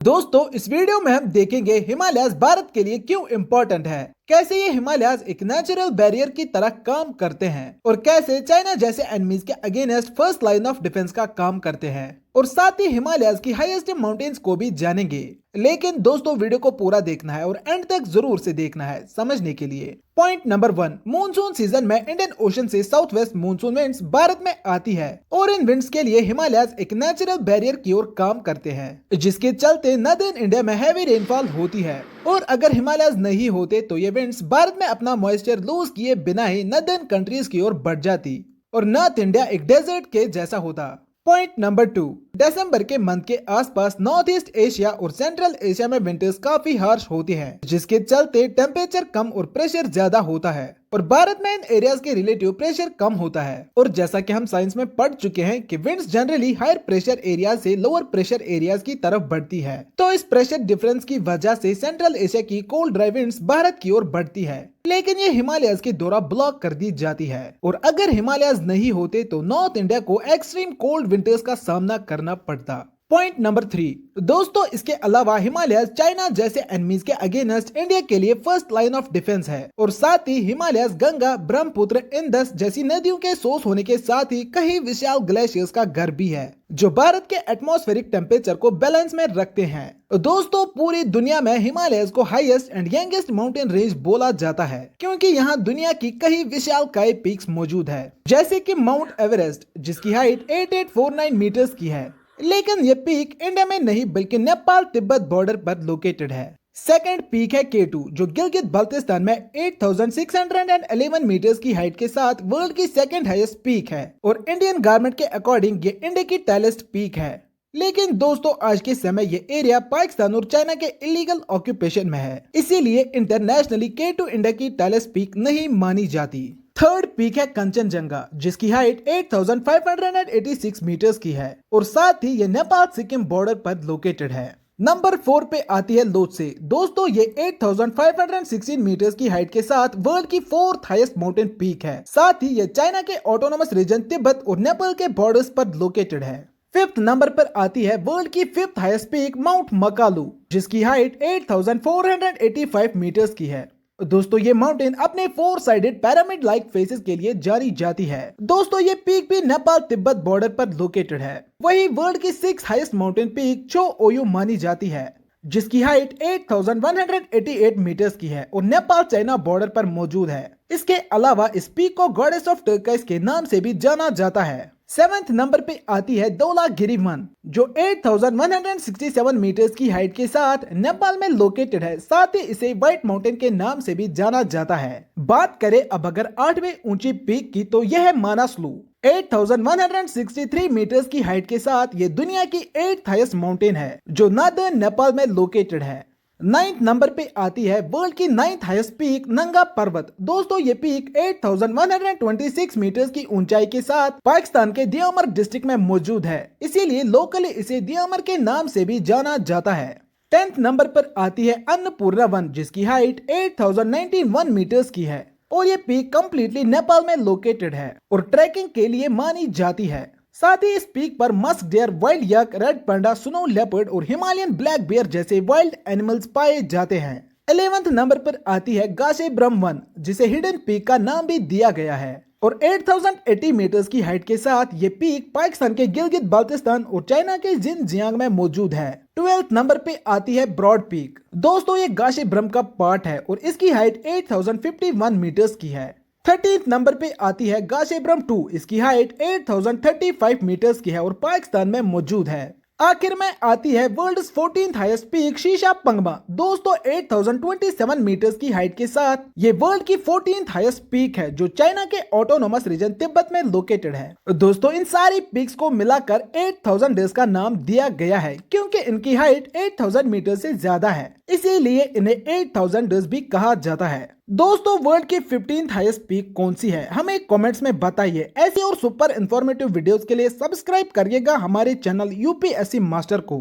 दोस्तों इस वीडियो में हम देखेंगे हिमालयस भारत के लिए क्यों इम्पोर्टेंट है, कैसे ये हिमालयस एक नेचुरल बैरियर की तरह काम करते हैं और कैसे चाइना जैसे एनिमीज के against first line of defence का काम करते हैं, और साथ ही हिमालयस की हाईएस्ट माउंटेन्स को भी जानेंगे। लेकिन दोस्तों वीडियो को पूरा देखना है और एंड तक जरूर से देखना है समझने के लिए। पॉइंट नंबर 1, मानसून सीजन में इंडियन ओशन से south west monsoon winds Bharat में आती है और इन विंड्स के लिए हिमालयस एक नेचुरल बैरियर की ओर काम करते हैं, जिसके चलते नॉर्दर्न इंडिया में हैवी रेनफॉल होती है। और अगर हिमालयस नहीं होते तो ये विंड्स भारत में अपना मॉइस्चर लूज किए बिना ही नॉर्दर्न कंट्रीज की ओर बढ़ जाती और नॉर्थ इंडिया एक डेजर्ट के जैसा होता। पॉइंट नंबर 2, दिसंबर के मंथ के आसपास नॉर्थ ईस्ट एशिया और सेंट्रल एशिया में विंटर्स काफी हार्श होती हैं, जिसके चलते टेम्परेचर कम और प्रेशर ज्यादा होता है और भारत में इन एरियाज के रिलेटिव प्रेशर कम होता है। और जैसा कि हम साइंस में पढ़ चुके हैं कि winds generally higher pressure area से लोअर प्रेशर एरियाज की तरफ बढ़ती है, तो इस प्रेशर डिफरेंस की वजह से सेंट्रल एशिया की कोल्ड ड्राई विंड्स भारत की ओर बढ़ती है, लेकिन ये हिमालयस के द्वारा ब्लॉक कर दी जाती है। और अगर हिमालयस नहीं होते तो नॉर्थ इंडिया को एक्सट्रीम कोल्ड विंटर्स का सामना करना पड़ता। पॉइंट नंबर 3, दोस्तों इसके अलावा हिमालयस चाइना जैसे एनिमीज के अगेंस्ट इंडिया के लिए फर्स्ट लाइन ऑफ डिफेंस है और साथ ही हिमालयस गंगा, ब्रह्मपुत्र, इंदस जैसी नदियों के सोर्स होने के साथ ही कई विशाल ग्लेशियर्स का घर भी है, जो भारत के एटमॉस्फेरिक टेम्परेचर को बैलेंस में रखते हैं। दोस्तों पूरी दुनिया में हिमालयस को highest and youngest mountain range बोला जाता है, क्योंकि यहाँ दुनिया की कई विशालकाय पीक्स मौजूद है, जैसे कि माउंट एवरेस्ट जिसकी हाइट 8849 मीटर्स की है, लेकिन ये पीक इंडिया में नहीं बल्कि नेपाल तिब्बत बॉर्डर पर लोकेटेड है। सेकंड पीक है K2 जो गिलगित बाल्टिस्तान में 8611 मीटर्स की हाइट के साथ वर्ल्ड की सेकंड हाईएस्ट पीक है और इंडियन गवर्नमेंट के अकॉर्डिंग ये इंडिया की टॉलेस्ट पीक है। लेकिन दोस्तों आज के समय ये एरिया पाकिस्तान और चाइना के इलीगल ऑक्यूपेशन में है, इसीलिए इंटरनेशनली K2 इंडिया की टॉलेस्ट पीक नहीं मानी जाती। थर्ड पीक है कंचनजंगा जिसकी हाइट 8586 मीटर्स की है और साथ ही ये नेपाल सिक्किम बॉर्डर पर लोकेटेड है। नंबर 4 पे आती है लोत्से। दोस्तों ये 8516 मीटर्स की हाइट के साथ वर्ल्ड की 4th हाईएस्ट माउंटेन पीक है, साथ ही ये चाइना के ऑटोनोमस रीजन तिब्बत और नेपाल के बॉर्डर्स पर लोकेटेड है। 5th नंबर पर आती है वर्ल्ड की 5th highest peak mount Makalu जिसकी हाइट 8485 मीटर्स की है। दोस्तों ये माउंटेन अपने 4 साइडेड पैरामिड लाइक फेसेस के लिए जानी जाती है। दोस्तों ये पीक भी नेपाल तिब्बत बॉर्डर पर लोकेटेड है। वही वर्ल्ड की 6th हाईएस्ट माउंटेन पीक चो ओयू मानी जाती है जिसकी हाइट 8188 मीटर्स की है और नेपाल चाइना बॉर्डर पर मौजूद है। इसके अलावा इस पीक को गॉडेस ऑफ टर्काइस के नाम से भी जाना जाता है। 7th नंबर पे आती है धौलागिरी 1 जो 8167 मीटर्स की हाइट के साथ नेपाल में लोकेटेड है, साथ ही इसे व्हाइट माउंटेन के नाम से भी जाना जाता है। बात करें अब अगर 8वीं ऊंची पीक की तो यह है मानासलू 8163 मीटर्स की हाइट के साथ ये दुनिया की 8th हाईएस्ट माउंटेन है जो नॉर्दर्न नेपाल में लोकेटेड है। 9th नंबर पे आती है वर्ल्ड की 9th हाईएस्ट पीक नंगा पर्वत। दोस्तों ये पीक 8126 मीटर्स की ऊंचाई के साथ पाकिस्तान के दियामर डिस्ट्रिक्ट में मौजूद है, इसीलिए लोकली इसे दियामर के नाम से भी जाना जाता है। 10th नंबर पर आती है अन्नपूर्णा 1 जिसकी हाइट 8091 मीटर्स की है और ये पीक कम्प्लीटली नेपाल में लोकेटेड है और ट्रैकिंग के लिए मानी जाती है। साथ ही इस पीक पर मस्क डियर, वाइल्ड यक, रेड पांडा, स्नो लेपर्ड और हिमालयन ब्लैक बियर जैसे वाइल्ड एनिमल्स पाए जाते हैं। 11th नंबर पर आती है गाशे ब्रह्म 1 जिसे हिडन पीक का नाम भी दिया गया है और 8080 मीटर्स की हाइट के साथ ये पीक पाकिस्तान के गिलगित बाल्टिस्तान और चाइना के जिनजियांग में मौजूद है। 12th नंबर पे आती है ब्रॉड पीक। दोस्तों ये गाशे ब्रह्म का पार्ट है और इसकी हाइट 8051 मीटर्स की है। 13th नंबर पे आती है गाशे ब्रह्म 2, इसकी हाइट 8035 मीटर्स की है और पाकिस्तान में मौजूद है। आखिर में आती है वर्ल्ड 14th हाईएस्ट पीक शीशा पंगमा। दोस्तों 8027 मीटर्स की हाइट के साथ ये वर्ल्ड की 14th हाईएस्ट पीक है जो चाइना के ऑटोनोमस रीजन तिब्बत में लोकेटेड है। दोस्तों इन सारी पीक्स को मिलाकर 8000 डेज का नाम दिया गया है क्योंकि इनकी हाइट 8000 मीटर से ज्यादा है, इसीलिए इन्हें 8000 डेज भी कहा जाता है। दोस्तों वर्ल्ड की 15th हाईएस्ट पीक कौन सी है हमें कमेंट्स में बताइए। ऐसी और सुपर इंफॉर्मेटिव वीडियोस के लिए सब्सक्राइब करिएगा हमारे चैनल यूपीएससी मास्टर को।